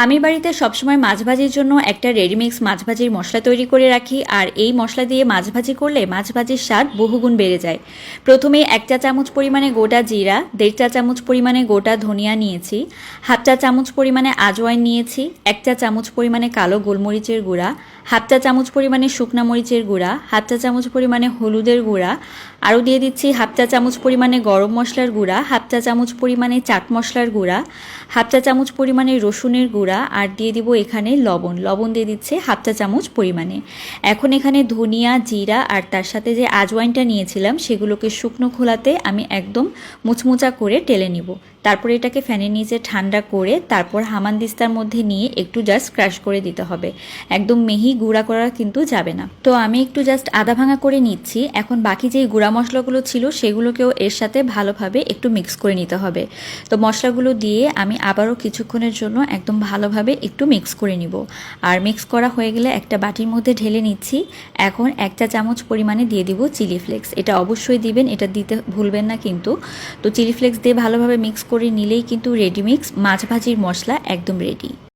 আমি বাড়িতে সবসময় মাছ ভাজির জন্য একটা রেডিমিক্স মাছ ভাজির মশলা তৈরি করে রাখি, আর এই মশলা দিয়ে মাছ ভাজি করলে মাছ ভাজির স্বাদ বহুগুণ বেড়ে যায়। প্রথমে 1 চা চামচ পরিমাণে গোটা জিরা, 1.5 চা চামচ পরিমাণে গোটা ধনিয়া নিয়েছি, 1/2 চা চামচ পরিমাণে আজওয়াইন নিয়েছি, 1 চা চামচ পরিমাণে কালো গোলমরিচের গুঁড়া, 1/2 চা চামচ পরিমাণে শুকনা মরিচের গুঁড়া, 1/2 চা চামচ পরিমাণে হলুদের গুঁড়া, আরও দিয়ে দিচ্ছি 1/2 চা চামচ পরিমাণে গরম মশলার গুঁড়া, 1/2 চা চামচ পরিমাণে চাট মশলার গুঁড়া, 1/2 চা চামচ পরিমাণে রসুনের গুঁড়া, আর দিয়ে দিব এখানে লবণ দিয়ে দিচ্ছে 1/2 চা চামচ পরিমাণে। এখন এখানে ধনিয়া, জিরা আর তার সাথে যে আজওয়াইনটা নিয়েছিলাম সেগুলোকে শুকনো খোলাতে আমি একদম মুচমুচা করে টেলে নিব। তারপর এটাকে ফ্যানের নিচে ঠান্ডা করে তারপর হামানদিস্তার মধ্যে নিয়ে একটু জাস্ট ক্রাশ করে দিতে হবে। একদম মিহি গুঁড়া করা কিন্তু যাবে না। তো আমি একটু জাস্ট আধা ভাঙা করে নিচ্ছি। এখন বাকি যেই গুঁড়া মশলাগুলো ছিল সেগুলোকেও এর সাথে ভালোভাবে একটু মিক্স করে নিতে হবে। তো মশলাগুলো দিয়ে আমি আবারও কিছুক্ষণের জন্য একদম ভালোভাবে একটু মিক্স করে নিব। আর মিক্স করা হয়ে গেলে একটা বাটির মধ্যে ঢেলে নিচ্ছি। এখন 1 চা চামচ পরিমাণে দিয়ে দিব চিলি ফ্লেক্স। এটা অবশ্যই দিবেন, এটা দিতে ভুলবেন না কিন্তু। তো চিলি ফ্লেক্স দিয়ে ভালোভাবে মিক্স করে নিলেই কিন্তু রেডিমিক্স মাছ ভাজির মশলা একদম রেডি।